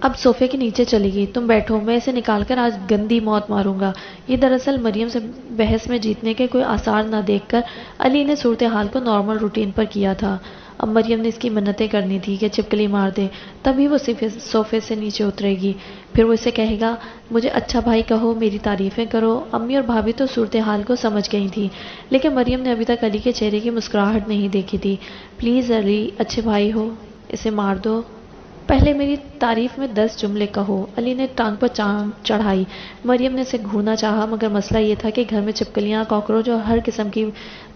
اب صوفے کے نیچے چلی گئی. تم بیٹھو, میں اسے نکال کر آج گندی موت ماروں گا. یہ دراصل مریم سے بحث میں جیتنے کے کوئی آثار نہ دیکھ کر علی نے صورتحال کو نارمل روٹین پر کیا تھا. اب مریم نے اس کی منتیں کرنی تھی کہ چپکلی مار دے, تبھی وہ صوفے سے نیچے اترے گی. پھر وہ اسے کہے گا, مجھے اچھا بھائی کہو, میری تعریفیں کرو. امی اور بھابھی تو صورتحال کو سمجھ گئی تھی, لیکن مریم نے ابھی تک علی کے چہرے کی مسکراہٹ نہیں دیکھی تھی. پلیز علی, اچھے بھائی ہو, اسے مار دو. پہلے میری تعریف میں 10 جملے کہو. علی نے ٹانگ پر چڑھائی. مریم نے اسے گھورنا چاہا, مگر مسئلہ یہ تھا کہ گھر میں چپکلیاں, کاکروچ اور ہر قسم کی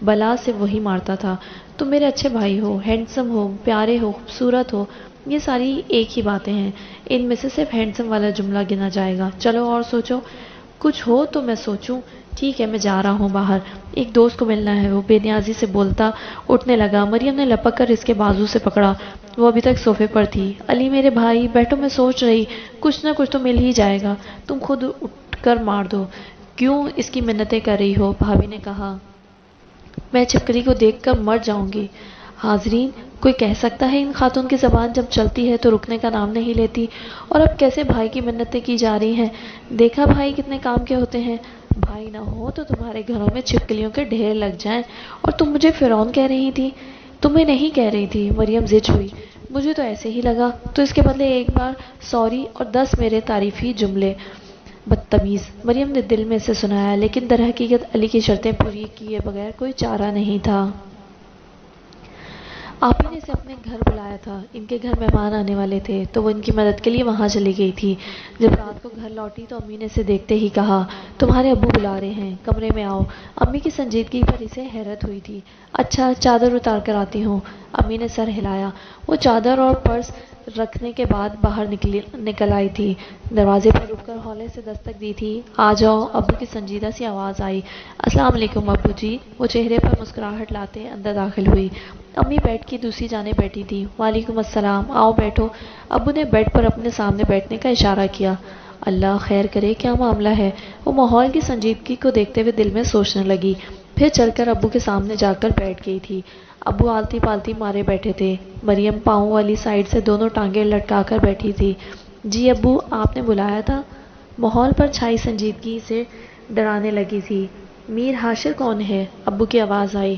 بلا سے وہی مارتا تھا. تم میرے اچھے بھائی ہو, ہینڈسم ہو, پیارے ہو, خوبصورت ہو, یہ ساری ایک ہی باتیں ہیں. ان میں سے صرف ہینڈسم والا جملہ گنا جائے گا. چلو اور سوچو, کچھ ہو تو میں سوچوں. ٹھیک ہے, میں جا رہا ہوں باہر, ایک دوست کو ملنا ہے. وہ بے نیازی سے بولتا اٹھنے لگا. مریم نے لپک کر اس کے بازو سے پکڑا. وہ ابھی تک صوفے پر تھی. علی میرے بھائی بیٹھو, میں سوچ رہی, کچھ نہ کچھ تو مل ہی جائے گا. تم خود اٹھ کر مار دو. کیوں اس کی منتیں کر رہی ہو؟ بھابھی نے کہا. میں چپکلی کو دیکھ کر مر جاؤں گی. حاضرین, کوئی کہہ سکتا ہے ان خاتون کی زبان جب چلتی ہے تو رکنے کا نام نہیں لیتی؟ اور اب کیسے بھائی کی منتیں کی جا رہی ہیں؟ دیکھا بھائی کتنے کام کے ہوتے ہیں. بھائی نہ ہو تو تمہارے گھروں میں چھپکلیوں کے ڈھیر لگ جائیں. اور تم مجھے فرعون کہہ رہی تھی. تمہیں نہیں کہہ رہی تھی. مریم زج ہوئی. مجھے تو ایسے ہی لگا. تو اس کے بدلے ایک بار سوری اور 10 میرے تعریفی جملے. بدتمیز, مریم نے دل میں سے سنایا, لیکن در حقیقت علی کی شرطیں پوری کیے بغیر کوئی چارہ نہیں تھا. آپ ہی نے اسے اپنے گھر بلایا تھا. ان کے گھر مہمان آنے والے تھے تو وہ ان کی مدد کے لیے وہاں چلی گئی تھی. جب رات کو گھر لوٹی تو امی نے اسے دیکھتے ہی کہا, تمہارے ابو بلا رہے ہیں, کمرے میں آؤ. امی کی سنجیدگی پر اسے حیرت ہوئی تھی. اچھا, چادر اتار کر آتی ہوں. امی نے سر ہلایا. وہ چادر اور پرس رکھنے کے بعد باہر نکل آئی تھی. دروازے پر رک کر ہولے سے دستک دی تھی. آ جاؤ, ابو کی سنجیدہ سی آواز آئی. السلام علیکم ابو جی. وہ چہرے پر مسکراہٹ لاتے اندر داخل ہوئی. امی بیڈ کی دوسری جانب بیٹھی تھی. وعلیکم السلام, آؤ بیٹھو. ابو نے بیڈ پر اپنے سامنے بیٹھنے کا اشارہ کیا. اللہ خیر کرے, کیا معاملہ ہے؟ وہ ماحول کی سنجیدگی کو دیکھتے ہوئے دل میں سوچنے لگی. پھر چل کر ابو کے سامنے جا کر بیٹھ گئی تھی. ابو آلتی پالتی مارے بیٹھے تھے. مریم پاؤں والی سائڈ سے دونوں ٹانگیں لٹکا کر بیٹھی تھی. جی ابو, آپ نے بلایا تھا؟ ماحول پر چھائی سنجیدگی سے ڈرانے لگی تھی. میر حاشر کون ہے؟ ابو کی آواز آئی.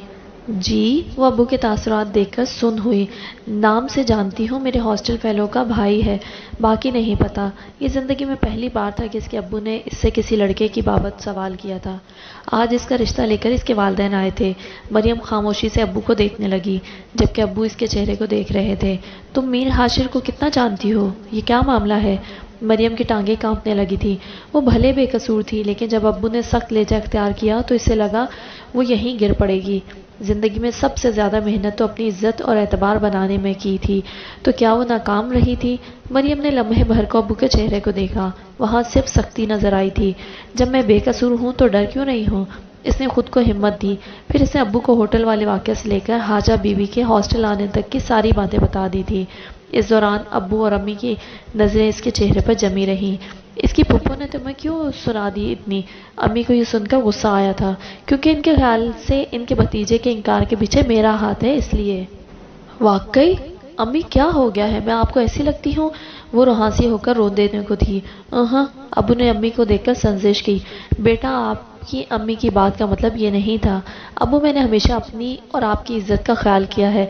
جی, وہ ابو کے تاثرات دیکھ کر سن ہوئی. نام سے جانتی ہوں, میرے ہاسٹل فیلو کا بھائی ہے, باقی نہیں پتا. یہ زندگی میں پہلی بار تھا کہ اس کے ابو نے اس سے کسی لڑکے کی بابت سوال کیا تھا. آج اس کا رشتہ لے کر اس کے والدین آئے تھے. مریم خاموشی سے ابو کو دیکھنے لگی, جبکہ ابو اس کے چہرے کو دیکھ رہے تھے. تم میر حاشر کو کتنا جانتی ہو؟ یہ کیا معاملہ ہے؟ مریم کی ٹانگیں کانپنے لگی تھی. وہ بھلے بے قصور تھی, لیکن جب ابو نے سخت لہجہ اختیار کیا تو اسے لگا وہ یہیں گر پڑے گی. زندگی میں سب سے زیادہ محنت تو اپنی عزت اور اعتبار بنانے میں کی تھی, تو کیا وہ ناکام رہی تھی؟ مریم نے لمحے بھر کو ابو کے چہرے کو دیکھا. وہاں صرف سختی نظر آئی تھی. جب میں بے قصور ہوں تو ڈر کیوں نہیں ہوں؟ اس نے خود کو ہمت دی. پھر اس نے ابو کو ہوٹل والے واقعہ سے لے کر حاجہ بی بی کے ہاسٹل آنے تک کی ساری باتیں بتا دی تھی. اس دوران ابو اور امی کی نظریں اس کے چہرے پر جمی رہیں. اس کی پھپھو نے تمہیں کیوں سنا دی اتنی؟ امی کو یہ سن کر غصہ آیا تھا, کیونکہ ان کے خیال سے ان کے بھتیجے کے انکار کے پیچھے میرا ہاتھ ہے, اس لیے. واقعی؟ امی کیا ہو گیا ہے, میں آپ کو ایسی لگتی ہوں؟ وہ روحانسی ہو کر رو دینے کو تھی. ابو نے امی کو دیکھ کر سنزش کی. بیٹا, آپ کی امی کی بات کا مطلب یہ نہیں تھا. ابو, میں نے ہمیشہ اپنی اور آپ کی عزت کا خیال کیا ہے.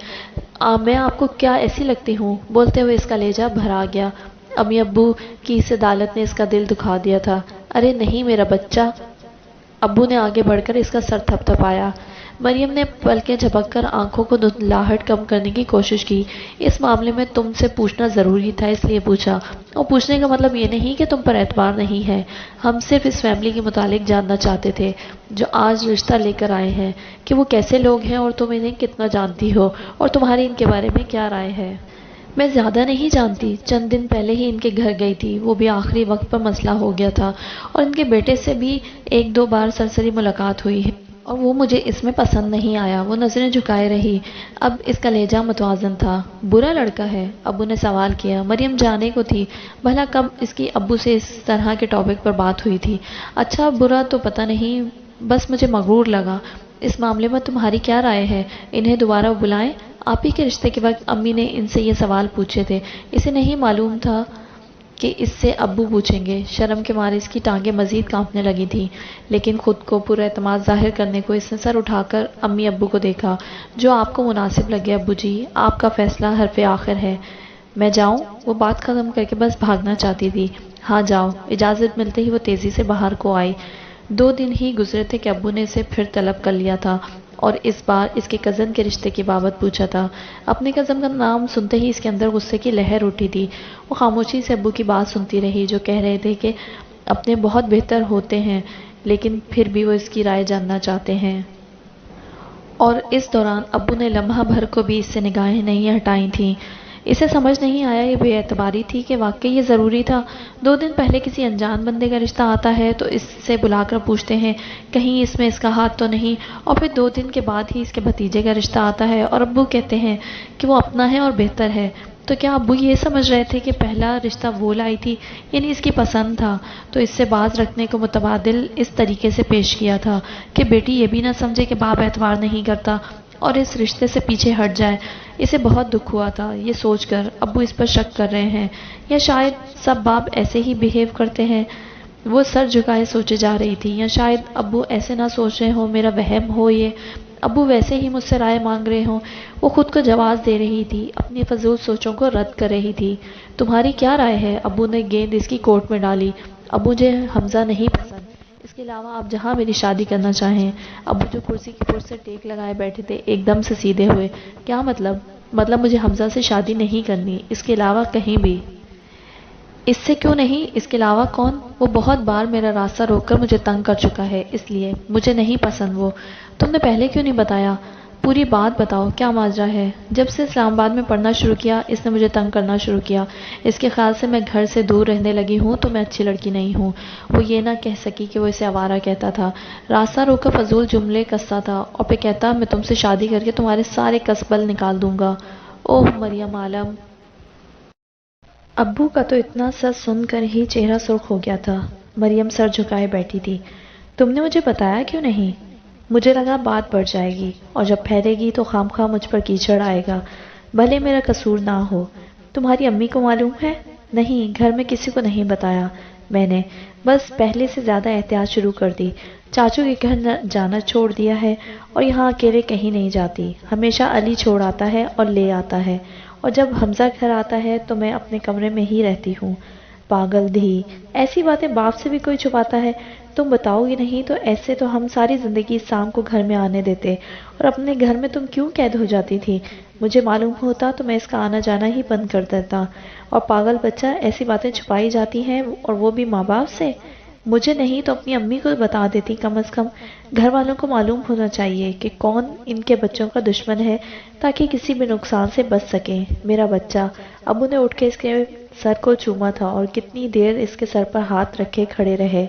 میں آپ کو کیا ایسی لگتی ہوں؟ بولتے ہوئے اس کا لہجہ بھرا گیا. امی ابو کی اس عدالت نے اس کا دل دکھا دیا تھا. ارے نہیں میرا بچہ. ابو نے آگے بڑھ کر اس کا سر تھپ تھپایا. مریم نے پلکیں جھپک کر آنکھوں کو دھندلاہٹ کم کرنے کی کوشش کی. اس معاملے میں تم سے پوچھنا ضروری تھا, اس لیے پوچھا. اور پوچھنے کا مطلب یہ نہیں کہ تم پر اعتبار نہیں ہے. ہم صرف اس فیملی کے متعلق جاننا چاہتے تھے جو آج رشتہ لے کر آئے ہیں, کہ وہ کیسے لوگ ہیں اور تم انہیں کتنا جانتی ہو, اور تمہاری ان کے بارے میں کیا رائے ہے. میں زیادہ نہیں جانتی. چند دن پہلے ہی ان کے گھر گئی تھی, وہ بھی آخری وقت پر مسئلہ ہو گیا تھا, اور ان کے بیٹے سے بھی 1-2 بار سرسری ملاقات ہوئی ہے, اور وہ مجھے اس میں پسند نہیں آیا. وہ نظریں جھکائے رہی. اب اس کا لہجہ متوازن تھا. برا لڑکا ہے؟ ابو نے سوال کیا. مریم جانے کو تھی بھلا کب اس کی ابو سے اس طرح کے ٹاپک پر بات ہوئی تھی. اچھا, برا تو پتہ نہیں, بس مجھے مغرور لگا. اس معاملے میں تمہاری کیا رائے ہے؟ انہیں دوبارہ بلائیں؟ آپ ہی کے رشتے کے وقت امی نے ان سے یہ سوال پوچھے تھے. اسے نہیں معلوم تھا کہ اس سے ابو پوچھیں گے۔ شرم کے مارے اس کی ٹانگیں مزید کانپنے لگی تھیں، لیکن خود کو پورا اعتماد ظاہر کرنے کو اس نے سر اٹھا کر امی ابو کو دیکھا۔ جو آپ کو مناسب لگے ابو جی، آپ کا فیصلہ حرف آخر ہے۔ میں جاؤں؟ وہ بات ختم کر کے بس بھاگنا چاہتی تھی۔ ہاں جاؤ۔ اجازت ملتے ہی وہ تیزی سے باہر کو آئی۔ 2 دن ہی گزرے تھے کہ ابو نے اسے پھر طلب کر لیا تھا اور اس بار اس کے کزن کے رشتے کی بابت پوچھا تھا۔ اپنے کزن کا نام سنتے ہی اس کے اندر غصے کی لہر اٹھی تھی۔ وہ خاموشی سے ابو کی بات سنتی رہی، جو کہہ رہے تھے کہ اپنے بہت بہتر ہوتے ہیں، لیکن پھر بھی وہ اس کی رائے جاننا چاہتے ہیں۔ اور اس دوران ابو نے لمحہ بھر کو بھی اس سے نگاہیں نہیں ہٹائی تھیں۔ اسے سمجھ نہیں آیا یہ بے اعتباری تھی کہ واقعی یہ ضروری تھا۔ 2 دن پہلے کسی انجان بندے کا رشتہ آتا ہے تو اس سے بلا کر پوچھتے ہیں کہیں اس میں اس کا ہاتھ تو نہیں، اور پھر 2 دن کے بعد ہی اس کے بھتیجے کا رشتہ آتا ہے اور ابو کہتے ہیں کہ وہ اپنا ہے اور بہتر ہے۔ تو کیا ابو یہ سمجھ رہے تھے کہ پہلا رشتہ وہ لائی تھی، یعنی اس کی پسند تھا، تو اس سے باز رکھنے کو متبادل اس طریقے سے پیش کیا تھا کہ بیٹی یہ بھی نہ سمجھے کہ باپ اعتبار نہیں کرتا اور اس رشتے سے پیچھے ہٹ جائے۔ اسے بہت دکھ ہوا تھا یہ سوچ کر ابو اس پر شک کر رہے ہیں، یا شاید سب باپ ایسے ہی بیہیو کرتے ہیں۔ وہ سر جھکائے سوچے جا رہی تھی، یا شاید ابو ایسے نہ سوچ رہے ہوں، میرا وہم ہو یہ، ابو ویسے ہی مجھ سے رائے مانگ رہے ہوں۔ وہ خود کو جواز دے رہی تھی، اپنی فضول سوچوں کو رد کر رہی تھی۔ تمہاری کیا رائے ہے؟ ابو نے گیند اس کی کورٹ میں ڈالی۔ ابو مجھے حمزہ نہیں پسند، اس کے علاوہ آپ جہاں میری شادی کرنا چاہیں۔ ابو جو کرسی کی پشت سے ٹیک لگائے بیٹھے تھے ایک دم سے سیدھے ہوئے۔ کیا مطلب؟ مطلب مجھے حمزہ سے شادی نہیں کرنی، اس کے علاوہ کہیں بھی۔ اس سے کیوں نہیں؟ اس کے علاوہ کون؟ وہ بہت بار میرا راستہ روک کر مجھے تنگ کر چکا ہے، اس لیے مجھے نہیں پسند وہ۔ تم نے پہلے کیوں نہیں بتایا؟ پوری بات بتاؤ، کیا ماجرا ہے؟ جب سے اسلام آباد میں پڑھنا شروع کیا اس نے مجھے تنگ کرنا شروع کیا۔ اس کے خیال سے میں گھر سے دور رہنے لگی ہوں تو میں اچھی لڑکی نہیں ہوں۔ وہ یہ نہ کہہ سکی کہ وہ اسے آوارہ کہتا تھا، راستہ روک کر فضول جملے کستا تھا، اور پھر کہتا میں تم سے شادی کر کے تمہارے سارے کسبل نکال دوں گا۔ اوہ مریم عالم! ابو کا تو اتنا سچ سن کر ہی چہرہ سرخ ہو گیا تھا۔ مریم سر جھکائے بیٹھی تھی۔ تم نے مجھے بتایا کیوں نہیں؟ مجھے لگا بات بڑھ جائے گی اور جب پھیلے گی تو خامخواہ مجھ پر کیچڑ آئے گا، بھلے میرا قصور نہ ہو۔ تمہاری امی کو معلوم ہے؟ نہیں، گھر میں کسی کو نہیں بتایا میں نے، بس پہلے سے زیادہ احتیاط شروع کر دی۔ چاچو کے گھر جانا چھوڑ دیا ہے اور یہاں اکیلے کہیں نہیں جاتی، ہمیشہ علی چھوڑ آتا ہے اور لے آتا ہے، اور جب حمزہ گھر آتا ہے تو میں اپنے کمرے میں ہی رہتی ہوں۔ پاگل دھی! ایسی باتیں باپ سے بھی کوئی چھپاتا ہے؟ تم بتاؤ گی نہیں تو ایسے تو ہم ساری زندگی سام کو گھر میں آنے دیتے، اور اپنے گھر میں تم کیوں قید ہو جاتی تھی؟ مجھے معلوم ہوتا تو میں اس کا آنا جانا ہی بند کر دیتا۔ اور پاگل بچہ، ایسی باتیں چھپائی جاتی ہیں اور وہ بھی ماں باپ سے؟ مجھے نہیں تو اپنی امی کو بتا دیتی کم از کم۔ گھر والوں کو معلوم ہونا چاہیے کہ کون ان کے بچوں کا دشمن ہے تاکہ کسی بھی نقصان سے بچ سکیں۔ میرا بچہ! ابو نے اٹھ کے اس کے سر کو چوما تھا اور کتنی دیر اس کے سر پر ہاتھ رکھے کھڑے رہے۔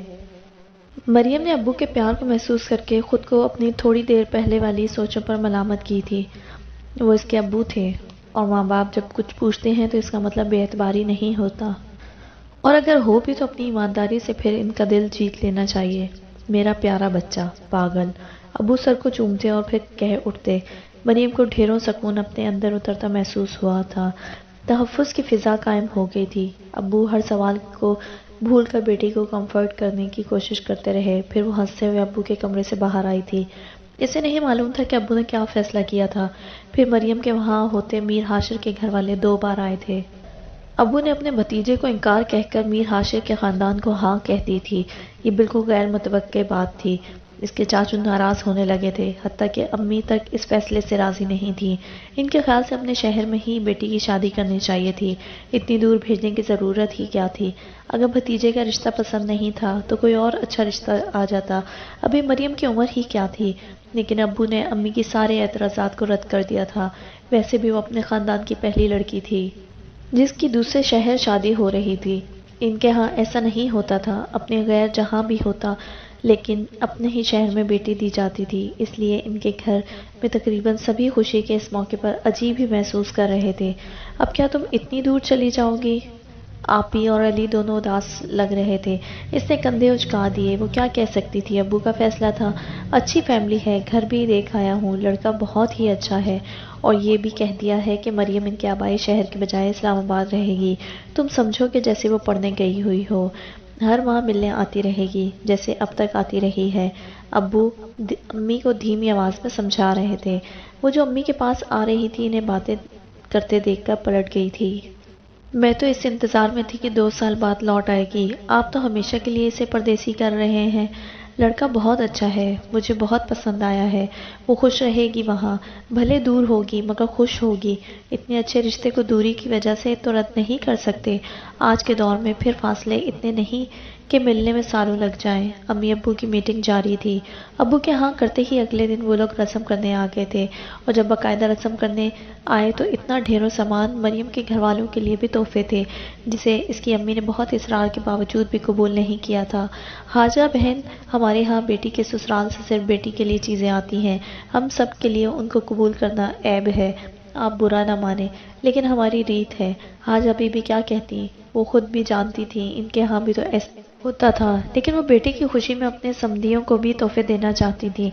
مریم نے ابو کے پیار کو محسوس کر کے خود کو اپنی تھوڑی دیر پہلے والی سوچوں پر ملامت کی تھی۔ وہ اس کے ابو تھے، اور ماں باپ جب کچھ پوچھتے ہیں تو اس کا مطلب بے اعتباری نہیں ہوتا، اور اگر ہو بھی تو اپنی ایمانداری سے پھر ان کا دل جیت لینا چاہیے۔ میرا پیارا بچہ! پاگل! ابو سر کو چومتے اور پھر کہہ اٹھتے۔ مریم کو ڈھیروں سکون اپنے اندر اترتا محسوس ہوا تھا۔ تحفظ کی فضا قائم ہو گئی تھی۔ ابو ہر سوال کو بھول کر بیٹی کو کمفرٹ کرنے کی کوشش کرتے رہے۔ پھر وہ ہنستے ہوئے ابو کے کمرے سے باہر آئی تھی۔ اسے نہیں معلوم تھا کہ ابو نے کیا فیصلہ کیا تھا۔ پھر مریم کے وہاں ہوتے میر ہاشر کے گھر والے 2 بار آئے تھے۔ ابو نے اپنے بھتیجے کو انکار کہہ کر میر ہاشر کے خاندان کو ہاں کہہ دی تھی۔ یہ بالکل غیر متوقع بات تھی۔ اس کے چاچو ناراض ہونے لگے تھے، حتیٰ کہ امی تک اس فیصلے سے راضی نہیں تھی۔ ان کے خیال سے اپنے شہر میں ہی بیٹی کی شادی کرنی چاہیے تھی، اتنی دور بھیجنے کی ضرورت ہی کیا تھی؟ اگر بھتیجے کا رشتہ پسند نہیں تھا تو کوئی اور اچھا رشتہ آ جاتا۔ ابھی مریم کی عمر ہی کیا تھی؟ لیکن ابو نے امی کی سارے اعتراضات کو رد کر دیا تھا۔ ویسے بھی وہ اپنے خاندان کی پہلی لڑکی تھی جس کی دوسرے شہر شادی ہو رہی تھی۔ ان کے ہاں ایسا نہیں ہوتا تھا، اپنے غیر جہاں بھی ہوتا، لیکن اپنے ہی شہر میں بیٹی دی جاتی تھی، اس لیے ان کے گھر میں تقریباً سبھی خوشی کے اس موقع پر عجیب ہی محسوس کر رہے تھے۔ اب کیا تم اتنی دور چلی جاؤ گی؟ آپی اور علی دونوں اداس لگ رہے تھے۔ اس نے کندھے اچکا دیے۔ وہ کیا کہہ سکتی تھی؟ ابو کا فیصلہ تھا۔ اچھی فیملی ہے، گھر بھی دیکھ آیا ہوں، لڑکا بہت ہی اچھا ہے، اور یہ بھی کہہ دیا ہے کہ مریم ان کے آبائی شہر کے بجائے اسلام آباد رہے گی۔ تم سمجھو کہ جیسے وہ پڑھنے گئی ہوئی ہو، ہر ماہ ملنے آتی رہے گی جیسے اب تک آتی رہی ہے۔ ابو امی کو دھیمی آواز میں سمجھا رہے تھے۔ وہ جو امی کے پاس آ رہی تھی انہیں باتیں کرتے دیکھ کر پلٹ گئی تھی۔ میں تو اس انتظار میں تھی کہ 2 سال بعد لوٹ آئے گی، آپ تو ہمیشہ کے لیے اسے پردیسی کر رہے ہیں۔ لڑکا بہت اچھا ہے، مجھے بہت پسند آیا ہے، وہ خوش رہے گی وہاں، بھلے دور ہوگی مگر خوش ہوگی۔ اتنے اچھے رشتے کو دوری کی وجہ سے تو رد نہیں کر سکتے۔ آج کے دور میں پھر فاصلے اتنے نہیں کہ ملنے میں سالوں لگ جائیں۔ امی ابو کی میٹنگ جاری تھی۔ ابو کے ہاں کرتے ہی اگلے دن وہ لوگ رسم کرنے آ گئے تھے، اور جب باقاعدہ رسم کرنے آئے تو اتنا ڈھیروں سامان، مریم کے گھر والوں کے لیے بھی تحفے تھے جسے اس کی امی نے بہت اصرار کے باوجود بھی قبول نہیں کیا تھا۔ حاجرہ بہن، ہمارے ہاں بیٹی کے سسرال سے صرف بیٹی کے لیے چیزیں آتی ہیں، ہم سب کے لیے ان کو قبول کرنا عیب ہے، آپ برا نہ مانیں، لیکن ہماری ریت ہے۔ حاجرہ بی بی کیا کہتی، وہ خود بھی جانتی تھی ان کے ہاں بھی تو ایسا ہوتا تھا، لیکن وہ بیٹے کی خوشی میں اپنے سمندیوں کو بھی تحفے دینا چاہتی تھی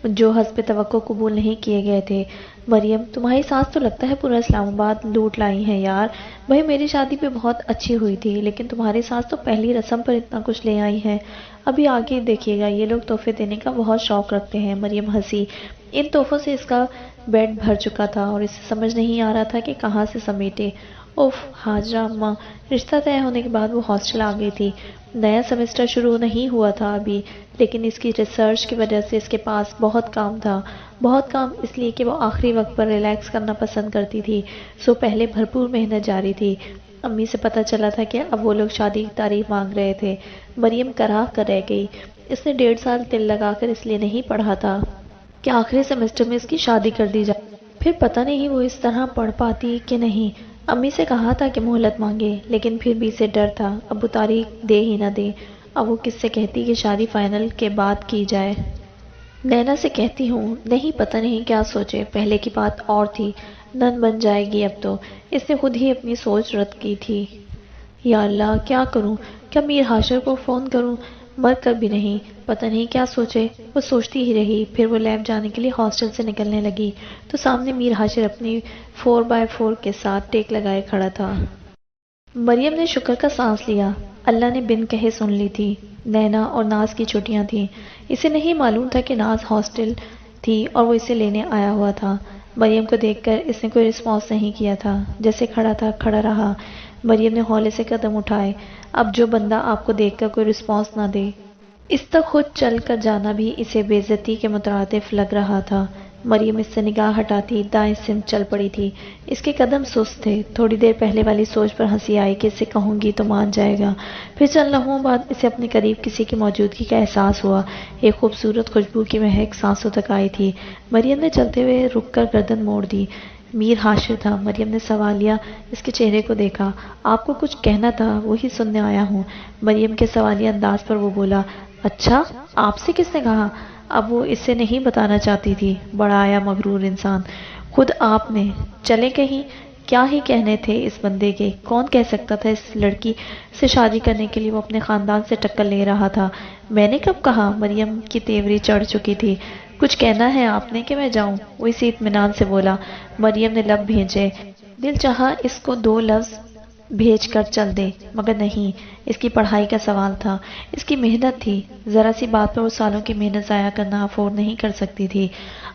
جو حسب توقع قبول نہیں کیے گئے تھے۔ مریم، تمہاری ساس تو لگتا ہے پورا اسلام آباد لوٹ لائی ہیں یار۔ بھائی میری شادی بھی بہت اچھی ہوئی تھی، لیکن تمہاری ساس تو پہلی رسم پر اتنا کچھ لے آئی ہیں۔ ابھی آگے دیکھیے گا، یہ لوگ تحفے دینے کا بہت شوق رکھتے ہیں۔ مریم ہنسی۔ ان تحفوں سے اس کا بیڈ بھر چکا تھا اور اسے سمجھ نہیں آ رہا تھا کہ کہاں سے سمیٹے۔ اف، حاجرہ اماں، رشتہ طے ہونے کے بعد وہ ہاسٹل آ گئی تھی۔ نیا سیمسٹر شروع نہیں ہوا تھا ابھی، لیکن اس کی ریسرچ کی وجہ سے اس کے پاس بہت کام تھا۔ بہت کام اس لیے کہ وہ آخری وقت پر ریلیکس کرنا پسند کرتی تھی، سو پہلے بھرپور محنت جاری تھی۔ امی سے پتہ چلا تھا کہ اب وہ لوگ شادی کی تاریخ مانگ رہے تھے۔ مریم کراہ کر رہ گئی۔ اس نے 1.5 سال دل لگا کر اس لیے نہیں پڑھا تھا کہ آخری سیمسٹر میں اس کی شادی کر دی جائے، پھر پتہ نہیں وہ اس طرح پڑھ پاتی کہ نہیں۔ امی سے کہا تھا کہ مہلت مانگے، لیکن پھر بھی اسے ڈر تھا ابو تاریخ دے ہی نہ دے۔ اب وہ کس سے کہتی کہ شادی فائنل کے بعد کی جائے؟ نینا سے کہتی ہوں، نہیں پتہ نہیں کیا سوچے، پہلے کی بات اور تھی، نن بن جائے گی اب تو۔ اس نے خود ہی اپنی سوچ رد کی تھی۔ یا اللہ کیا کروں، کیا میر ہاشر کو فون کروں؟ مر کر بھی نہیں، پتہ نہیں کیا سوچے۔ وہ سوچتی ہی رہی، پھر وہ لیب جانے کے لیے ہاسٹل سے نکلنے لگی تو سامنے میر ہاشر اپنی 4x4 کے ساتھ ٹیک لگائے کھڑا تھا۔ مریم نے شکر کا سانس لیا، اللہ نے بن کہے سن لی تھی۔ نینا اور ناز کی چھٹیاں تھیں۔ اسے نہیں معلوم تھا کہ ناز ہاسٹل تھی اور وہ اسے لینے آیا ہوا تھا۔ مریم کو دیکھ کر اس نے کوئی رسپانس نہیں کیا تھا، جیسے کھڑا تھا کھڑا رہا۔ مریم نے ہولے سے قدم اٹھائے۔ اب جو بندہ آپ کو دیکھ کر کوئی رسپانس نہ دے، اس تک خود چل کر جانا بھی اسے بے عزتی کے مترادف لگ رہا تھا۔ مریم اس سے نگاہ ہٹاتی دائیں سمت چل پڑی تھی۔ اس کے قدم سست تھے۔ تھوڑی دیر پہلے والی سوچ پر ہنسی آئی کہ اسے کہوں گی تو مان جائے گا۔ پھر چند لمحوں بعد اسے اپنے قریب کسی کی موجودگی کا احساس ہوا۔ ایک خوبصورت خوشبو کی مہک سانسوں تک آئی تھی۔ مریم نے چلتے ہوئے رک کر گردن موڑ دی۔ میر ہاشر تھا۔ مریم نے سوالیہ اس کے چہرے کو دیکھا۔ آپ کو کچھ کہنا تھا، وہی سننے آیا ہوں۔ مریم کے سوالیہ انداز پر وہ بولا، اچھا آپ سے کس نے کہا؟ اب وہ اس سے نہیں بتانا چاہتی تھی۔ بڑا آیا مغرور انسان، خود آپ نے۔ چلے کہیں، کیا ہی کہنے تھے اس بندے کے، کون کہہ سکتا تھا اس لڑکی سے شادی کرنے کے لیے وہ اپنے خاندان سے ٹکر لے رہا تھا۔ میں نے کب کہا؟ مریم کی تیوری چڑھ چکی تھی۔ کچھ کہنا ہے آپ نے کہ میں جاؤں؟ وہ اسی اطمینان سے بولا۔ مریم نے لب بھیجے، دل چاہا اس کو 2 لفظ بھیج کر چل دے، مگر نہیں، اس کی پڑھائی کا سوال تھا، اس کی محنت تھی، ذرا سی بات پر وہ سالوں کی محنت ضائع کرنا افورڈ نہیں کر سکتی تھی۔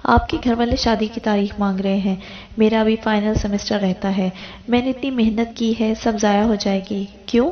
آپ کے گھر والے شادی کی تاریخ مانگ رہے ہیں، میرا ابھی فائنل سیمسٹر رہتا ہے، میں نے اتنی محنت کی ہے، سب ضائع ہو جائے گی۔ کیوں؟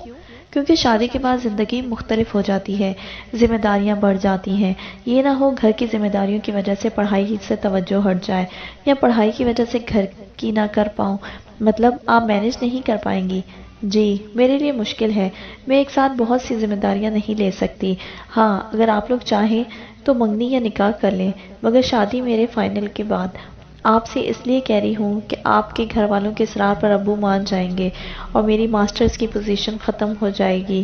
کیونکہ شادی کے بعد زندگی مختلف ہو جاتی ہے، ذمہ داریاں بڑھ جاتی ہیں۔ یہ نہ ہو گھر کی ذمہ داریوں کی وجہ سے پڑھائی سے توجہ ہٹ جائے، یا پڑھائی کی وجہ سے گھر کی نہ کر پاؤں، مطلب آپ مینج نہیں کر پائیں گی۔ جی میرے لیے مشکل ہے، میں ایک ساتھ بہت سی ذمہ داریاں نہیں لے سکتی۔ ہاں اگر آپ لوگ چاہیں تو منگنی یا نکاح کر لیں، مگر شادی میرے فائنل کے بعد۔ آپ سے اس لیے کہہ رہی ہوں کہ آپ کے گھر والوں کے اصرار پر ابو مان جائیں گے اور میری ماسٹرز کی پوزیشن ختم ہو جائے گی۔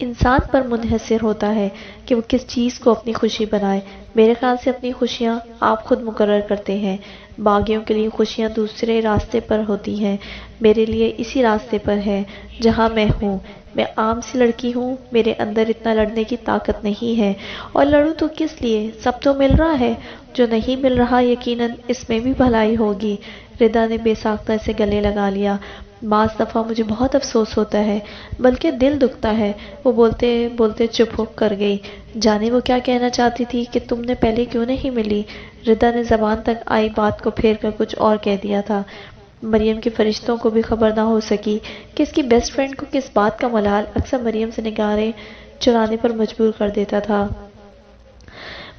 انسان پر منحصر ہوتا ہے کہ وہ کس چیز کو اپنی خوشی بنائے۔ میرے خیال سے اپنی خوشیاں آپ خود مقرر کرتے ہیں۔ باغیوں کے لیے خوشیاں دوسرے راستے پر ہوتی ہیں، میرے لیے اسی راستے پر ہے جہاں میں ہوں۔ میں عام سی لڑکی ہوں، میرے اندر اتنا لڑنے کی طاقت نہیں ہے، اور لڑوں تو کس لیے، سب تو مل رہا ہے۔ جو نہیں مل رہا یقیناً اس میں بھی بھلائی ہوگی۔ ردا نے بے ساختہ سے گلے لگا لیا۔ بعض دفعہ مجھے بہت افسوس ہوتا ہے، بلکہ دل دکھتا ہے۔ وہ بولتے بولتے چپ ہو کر گئی۔ جانے وہ کیا کہنا چاہتی تھی کہ تم نے پہلے کیوں نہیں ملی؟ ردا نے زبان تک آئی بات کو پھیر کر کچھ اور کہہ دیا تھا۔ مریم کے فرشتوں کو بھی خبر نہ ہو سکی کہ اس کی بیسٹ فرینڈ کو کس بات کا ملال اکثر مریم سے نگاہیں چرانے پر مجبور کر دیتا تھا۔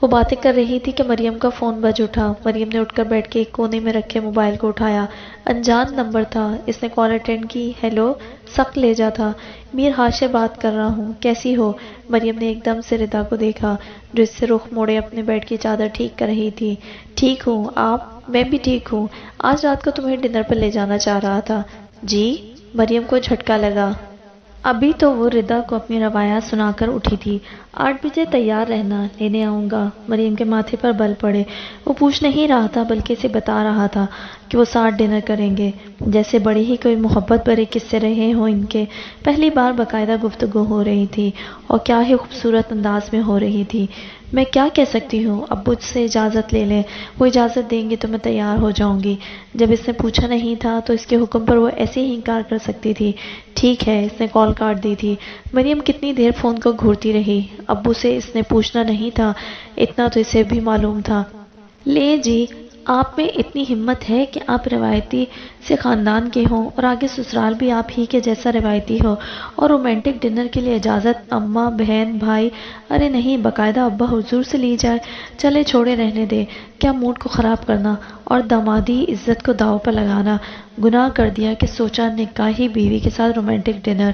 وہ باتیں کر رہی تھی کہ مریم کا فون بج اٹھا۔ مریم نے اٹھ کر بیٹھ کے ایک کونے میں رکھے موبائل کو اٹھایا۔ انجان نمبر تھا۔ اس نے کال اٹینڈ کی۔ ہیلو، سخت لہجہ تھا۔ میر ہاشر بات کر رہا ہوں، کیسی ہو؟ مریم نے ایک دم سے ردا کو دیکھا جو اس سے رخ موڑے اپنے بیڈ کی چادر ٹھیک کر رہی تھی۔ ٹھیک ہوں، آپ؟ میں بھی ٹھیک ہوں۔ آج رات کو تمہیں ڈنر پر لے جانا چاہ رہا تھا۔ جی؟ مریم کو جھٹکا لگا۔ ابھی تو وہ ردا کو اپنی روایات سنا کر اٹھی تھی۔ 8 بجے تیار رہنا، لینے آؤں گا۔ مریم کے ماتھے پر بل پڑے۔ وہ پوچھ نہیں رہا تھا بلکہ اسے بتا رہا تھا کہ وہ ساتھ ڈنر کریں گے، جیسے بڑی ہی کوئی محبت بھرے قصے رہے ہوں ان کے۔ پہلی بار باقاعدہ گفتگو ہو رہی تھی، اور کیا ہی خوبصورت انداز میں ہو رہی تھی۔ میں کیا کہہ سکتی ہوں؟ ابو سے اجازت لے لیں، وہ اجازت دیں گے تو میں تیار ہو جاؤں گی۔ جب اس نے پوچھا نہیں تھا تو اس کے حکم پر وہ ایسے ہی انکار کر سکتی تھی۔ ٹھیک ہے، اس نے کال کاٹ دی تھی۔ مریم کتنی دیر فون کو گھورتی رہی۔ ابو سے اس نے پوچھنا نہیں تھا، اتنا تو اسے بھی معلوم تھا۔ لے جی، آپ میں اتنی ہمت ہے کہ آپ روایتی سے خاندان کے ہوں، اور آگے سسرال بھی آپ ہی کے جیسا روایتی ہو، اور رومانٹک ڈنر کے لیے اجازت اماں، بہن، بھائی، ارے نہیں، باقاعدہ ابا حضور سے لی جائے۔ چلے چھوڑے، رہنے دے، کیا موڈ کو خراب کرنا اور دامادی عزت کو داؤ پر لگانا۔ گناہ کر دیا کہ سوچا نکاحی بیوی کے ساتھ رومانٹک ڈنر۔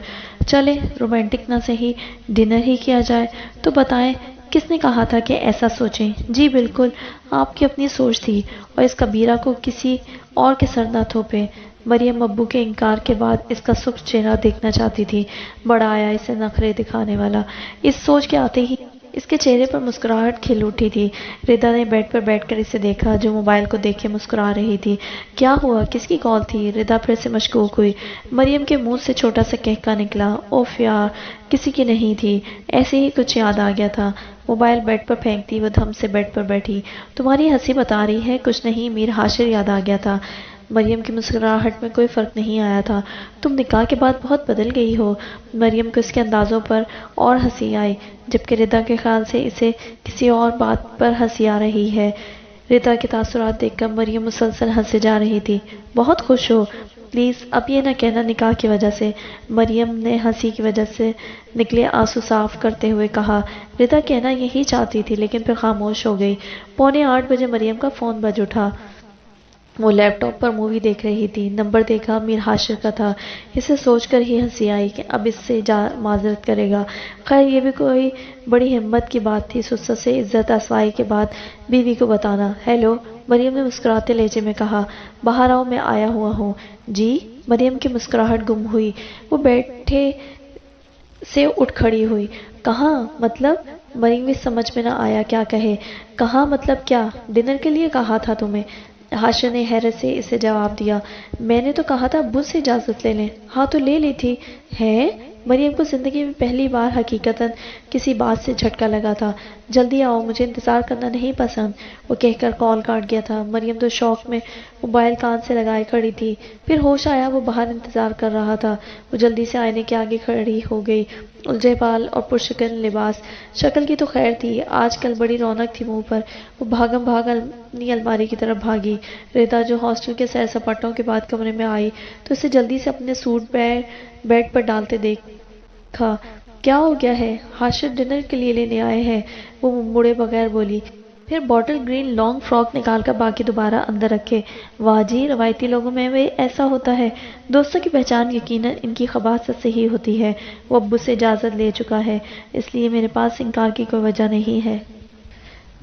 چلے رومانٹک نہ صحیح ڈنر ہی کیا جائے۔ تو بتائیں کس نے کہا تھا کہ ایسا سوچیں؟ جی بالکل، آپ کی اپنی سوچ تھی، اور اس کبیرہ کو کسی اور کے سر نہ تھوپے۔ مریم ابو کے انکار کے بعد اس کا سخت چہرہ دیکھنا چاہتی تھی۔ بڑا آیا اسے نخرے دکھانے والا۔ اس سوچ کے آتے ہی اس کے چہرے پر مسکراہٹ کھل اٹھی تھی۔ ردا نے بیڈ پر بیٹھ کر اسے دیکھا جو موبائل کو دیکھ کے مسکرا رہی تھی۔ کیا ہوا؟ کس کی کال تھی؟ ردا پھر سے مشکوک ہوئی۔ مریم کے منہ سے چھوٹا سا کہکا نکلا۔ اوف یار، کسی کی نہیں تھی، ایسے ہی کچھ یاد آ گیا تھا۔ موبائل بیڈ پر پھینکتی وہ دھم سے بیڈ پر بیٹھی۔ تمہاری ہنسی بتا رہی ہے کچھ نہیں، میر ہاشر یاد آ گیا تھا۔ مریم کی مسکراہٹ میں کوئی فرق نہیں آیا تھا۔ تم نکاح کے بعد بہت بدل گئی ہو۔ مریم کو اس کے اندازوں پر اور ہنسی آئی، جبکہ ردا کے خیال سے اسے کسی اور بات پر ہنسی آ رہی ہے۔ ردا کے تاثرات دیکھ کر مریم مسلسل ہنسے جا رہی تھی۔ بہت خوش ہو؟ پلیز اب یہ نہ کہنا نکاح کی وجہ سے، مریم نے ہنسی کی وجہ سے نکلے آنسو صاف کرتے ہوئے کہا۔ ردا کہنا یہی چاہتی تھی لیکن پھر خاموش ہو گئی۔ 7:45 بجے مریم کا فون بج اٹھا۔ وہ لیپ ٹاپ پر مووی دیکھ رہی تھی۔ نمبر دیکھا، میر ہاشر کا تھا۔ اسے سوچ کر ہی ہنسی آئی کہ اب اس سے معذرت کرے گا۔ خیر یہ بھی کوئی بڑی ہمت کی بات تھی سسر سے عزت افزائی کے بعد بیوی کو بتانا۔ ہیلو، مریم نے مسکراتے لہجے میں کہا۔ باہر آؤ، میں آیا ہوا ہوں۔ جی؟ مریم کی مسکراہٹ گم ہوئی۔ وہ بیٹھے سے اٹھ کھڑی ہوئی۔ کہاں مطلب؟ مریم بھی سمجھ میں نہ آیا کیا کہے۔ کہاں مطلب کیا؟ ڈنر کے لیے کہا تھا تمہیں، ہاشر نے حیرت سے اسے جواب دیا۔ میں نے تو کہا تھا ابو سے اجازت لے لیں۔ ہاں تو لے لی تھی۔ ہے؟ مریم کو زندگی میں پہلی بار حقیقتاً کسی بات سے جھٹکا لگا تھا۔ جلدی آؤ، مجھے انتظار کرنا نہیں پسند، وہ کہہ کر کال کاٹ گیا تھا۔ مریم تو شوق میں موبائل کان سے لگائے کھڑی تھی۔ پھر ہوش آیا وہ باہر انتظار کر رہا تھا۔ وہ جلدی سے آئینے کے آگے کھڑی ہو گئی۔ الجھے بال اور پرشکن لباس، شکل کی تو خیر تھی، آج کل بڑی رونق تھی منہ پر۔ وہ بھاگم بھاگ اپنی الماری کی طرف بھاگی۔ ردا جو ہاسٹل کے سیر سپاٹوں کے بعد کمرے میں آئی تو اسے جلدی سے اپنے سوٹ بیڈ پر ڈالتے دیکھا۔ کیا ہو گیا ہے؟ ہاشر ڈنر کے لیے لینے آئے ہیں، وہ مڑے بغیر بولی۔ پھر بوٹل گرین لانگ فراک نکال کر باقی دوبارہ اندر رکھے۔ واہ جی، روایتی لوگوں میں بھی ایسا ہوتا ہے۔ دوستوں کی پہچان یقیناً ان کی خباثت سے ہی ہوتی ہے۔ وہ ابو سے اجازت لے چکا ہے، اس لیے میرے پاس انکار کی کوئی وجہ نہیں ہے۔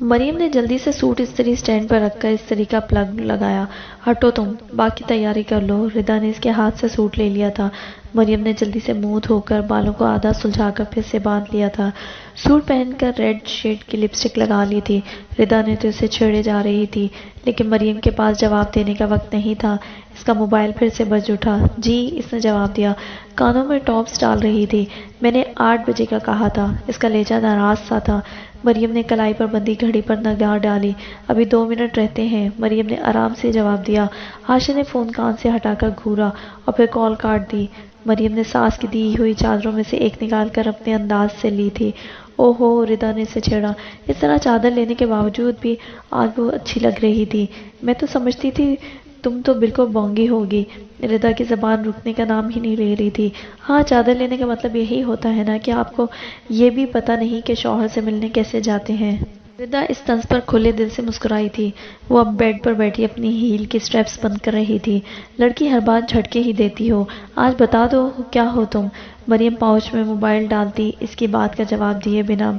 مریم نے جلدی سے سوٹ استری سٹینڈ پر رکھ کر استری کا پلگ لگایا۔ ہٹو تم، باقی تیاری کر لو۔ ردا نے اس کے ہاتھ سے سوٹ لے لیا تھا۔ مریم نے جلدی سے منہ دھو کر بالوں کو آدھا سلجھا کر پھر سے باندھ لیا تھا۔ سوٹ پہن کر ریڈ شیڈ کی لپسٹک لگا لی تھی۔ ردا نے تو اسے چھیڑے جا رہی تھی، لیکن مریم کے پاس جواب دینے کا وقت نہیں تھا۔ اس کا موبائل پھر سے بج اٹھا۔ جی، اس نے جواب دیا، کانوں میں ٹاپس ڈال رہی تھی۔ میں نے 8 بجے کا کہا تھا۔ اس کا لہجہ ناراض سا تھا۔ مریم نے کلائی پر بندی گھڑی پر نگاہ ڈالی۔ ابھی 2 منٹ رہتے ہیں، مریم نے آرام سے جواب دیا۔ ہاشم نے فون کان سے ہٹا کر گھورا اور پھر کال کاٹ دی۔ مریم نے ساس کی دی ہوئی چادروں میں سے ایک نکال کر اپنے انداز سے لی تھی۔ اوہو، ردا نے اسے چھیڑا۔ اس طرح چادر لینے کے باوجود بھی آج وہ اچھی لگ رہی تھی۔ میں تو سمجھتی تھی تم تو بالکل بونگی ہوگی۔ ردا کی زبان رکنے کا نام ہی نہیں لے رہی تھی۔ ہاں، چادر لینے کا مطلب یہی ہوتا ہے نا کہ آپ کو یہ بھی پتہ نہیں کہ شوہر سے ملنے کیسے جاتے ہیں۔ ردا اس طنز پر کھلے دل سے مسکرائی تھی۔ وہ اب بیڈ پر بیٹھی اپنی ہیل کی سٹریپس بند کر رہی تھی۔ لڑکی ہر بات جھٹکے ہی دیتی ہو، آج بتا دو کیا ہو تم۔ مریم پاؤچ میں موبائل ڈالتی اس کی بات کا جواب دیے بنا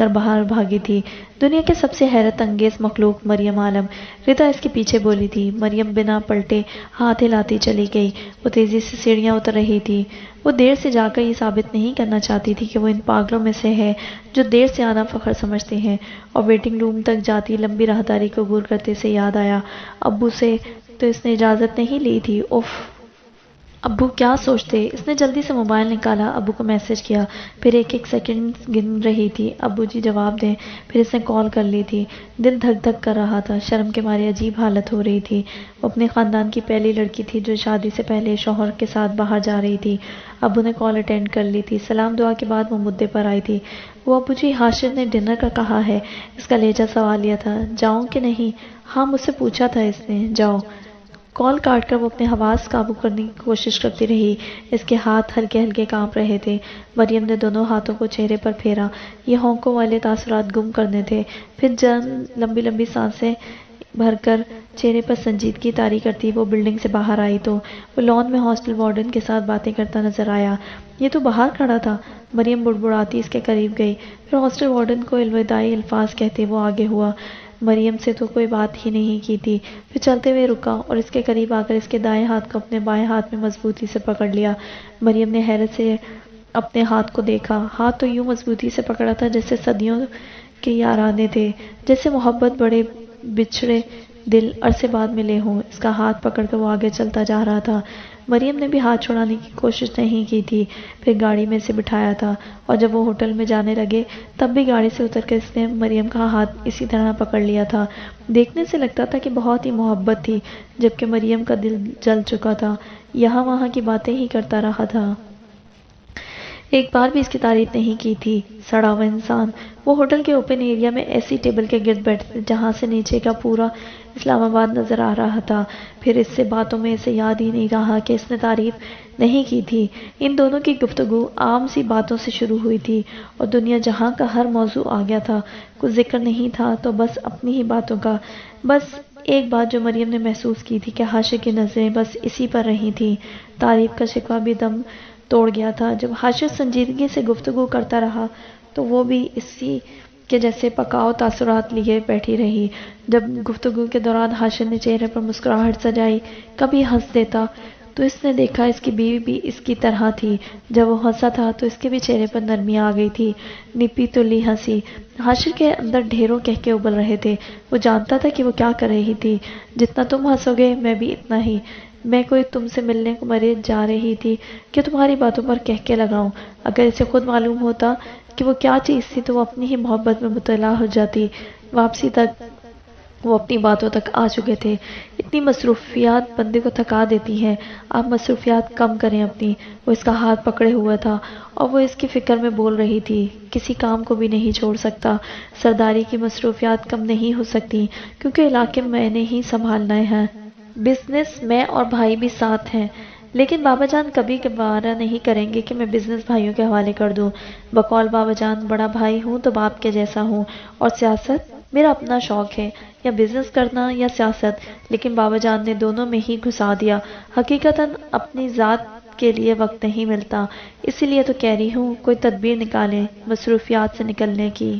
باہر بھاگی تھی۔ دنیا کے سب سے حیرت انگیز مخلوق مریم عالم۔ ردا اس کے پیچھے بولی تھی۔ مریم بنا پلٹے ہاتھ ہلاتی چلی گئی۔ وہ تیزی سے سیڑھیاں اتر رہی تھی۔ وہ دیر سے جا کر یہ ثابت نہیں کرنا چاہتی تھی کہ وہ ان پاگلوں میں سے ہے جو دیر سے آنا فخر سمجھتے ہیں۔ اور ویٹنگ روم تک جاتی لمبی راہداری کو عبور کرتے سے یاد آیا، ابو سے تو اس نے اجازت نہیں لی تھی۔ اف، ابو کیا سوچتے۔ اس نے جلدی سے موبائل نکالا، ابو کو میسج کیا، پھر ایک ایک سیکنڈ گن رہی تھی، ابو جی جواب دیں۔ پھر اس نے کال کر لی تھی۔ دل دھک دھک کر رہا تھا، شرم کے مارے عجیب حالت ہو رہی تھی۔ وہ اپنے خاندان کی پہلی لڑکی تھی جو شادی سے پہلے شوہر کے ساتھ باہر جا رہی تھی۔ ابو نے کال اٹینڈ کر لی تھی۔ سلام دعا کے بعد وہ مدعے پر آئی تھی۔ وہ ابو جی، ہاشم نے ڈنر کا کہا ہے۔ اس کا لہجہ سوالیہ تھا۔ جاؤں کہ نہیں؟ ہاں، مجھ سے پوچھا تھا اس نے، جاؤ۔ کال کاٹ کر وہ اپنے حواس قابو کرنے کی کوشش کرتی رہی۔ اس کے ہاتھ ہلکے ہلکے کانپ رہے تھے۔ مریم نے دونوں ہاتھوں کو چہرے پر پھیرا۔ یہ ہونکوں والے تاثرات گم کرنے تھے۔ پھر لمبی لمبی سانسیں بھر کر چہرے پر سنجیدگی طاری کرتی وہ بلڈنگ سے باہر آئی تو وہ لان میں ہاسٹل وارڈن کے ساتھ باتیں کرتا نظر آیا۔ یہ تو باہر کھڑا تھا۔ مریم بڑبڑاتی اس کے قریب گئی، پھر ہاسٹل وارڈن کو الوداعی الفاظ کہتے وہ آگے ہوا۔ مریم سے تو کوئی بات ہی نہیں کی تھی۔ پھر چلتے ہوئے رکا اور اس کے قریب آ کر اس کے دائیں ہاتھ کو اپنے بائیں ہاتھ میں مضبوطی سے پکڑ لیا۔ مریم نے حیرت سے اپنے ہاتھ کو دیکھا۔ ہاتھ تو یوں مضبوطی سے پکڑا تھا جیسے صدیوں کے یارانے تھے، جیسے محبت بڑے بچھڑے دل عرصے بعد ملے ہوں۔ اس کا ہاتھ پکڑ کر وہ آگے چلتا جا رہا تھا۔ مریم نے بھی ہاتھ چھڑانے کی کوشش نہیں کی تھی۔ پھر گاڑی میں سے بٹھایا تھا اور جب وہ ہوٹل میں جانے لگے تب بھی گاڑی سے اتر کر اس نے مریم کا ہاتھ اسی طرح پکڑ لیا تھا۔ دیکھنے سے لگتا تھا کہ بہت ہی محبت تھی، جبکہ مریم کا دل جل چکا تھا، یہاں وہاں کی باتیں ہی کرتا رہا تھا۔ ایک بار بھی اس کی تعریف نہیں کی تھی۔ سڑا ہوا انسان۔ وہ ہوٹل کے اوپن ایریا میں ایسی ٹیبل کے گرد بیٹھے تھے جہاں سے نیچے کا پورا اسلام آباد نظر آ رہا تھا۔ پھر اس سے باتوں میں اسے یاد ہی نہیں رہا کہ اس نے تعریف نہیں کی تھی۔ ان دونوں کی گفتگو عام سی باتوں سے شروع ہوئی تھی اور دنیا جہاں کا ہر موضوع آ گیا تھا۔ کچھ ذکر نہیں تھا تو بس اپنی ہی باتوں کا۔ بس ایک بات جو مریم نے محسوس کی تھی کہ ہاشم کی نظریں بس اسی پر رہی تھیں۔ تعریف کا شکوہ بھی دم توڑ گیا تھا۔ جب ہاشم سنجیدگی سے گفتگو کرتا رہا تو وہ بھی اسی کے جیسے پکاؤ تاثرات لیے بیٹھی رہی۔ جب گفتگو کے دوران ہاشم نے چہرے پر مسکراہٹ سجائی، کبھی ہنس دیتا تو اس نے دیکھا اس کی بیوی بھی اس کی طرح تھی۔ جب وہ ہنسا تھا تو اس کے بھی چہرے پر نرمی آ گئی تھی، نپی تلی ہنسی۔ ہاشم کے اندر ڈھیروں کہکے ابل رہے تھے۔ وہ جانتا تھا کہ وہ کیا کر رہی تھی۔ جتنا تم ہنسو گے میں بھی اتنا ہی۔ میں کوئی تم سے ملنے کو مرے جا رہی تھی کہ تمہاری باتوں پر کہکے لگاؤں۔ اگر اسے خود معلوم ہوتا کہ وہ کیا چیز تھی تو وہ اپنی ہی محبت میں مبتلا ہو جاتی۔ واپسی تک وہ اپنی باتوں تک آ چکے تھے۔ اتنی مصروفیات بندے کو تھکا دیتی ہیں، آپ مصروفیات کم کریں اپنی۔ وہ اس کا ہاتھ پکڑے ہوا تھا اور وہ اس کی فکر میں بول رہی تھی، کسی کام کو بھی نہیں چھوڑ سکتا۔ سرداری کی مصروفیات کم نہیں ہو سکتی کیونکہ علاقے میں نے ہی سنبھالنا ہے۔ بزنس میں اور بھائی بھی ساتھ ہیں، لیکن بابا جان کبھی گوارا نہیں کریں گے کہ میں بزنس بھائیوں کے حوالے کر دوں۔ بقول بابا جان بڑا بھائی ہوں تو باپ کے جیسا ہوں، اور سیاست میرا اپنا شوق ہے، یا بزنس کرنا یا سیاست، لیکن بابا جان نے دونوں میں ہی گھسا دیا۔ حقیقتاً اپنی ذات کے لیے وقت نہیں ملتا، اسی لیے تو کہہ رہی ہوں کوئی تدبیر نکالیں مصروفیات سے نکلنے کی۔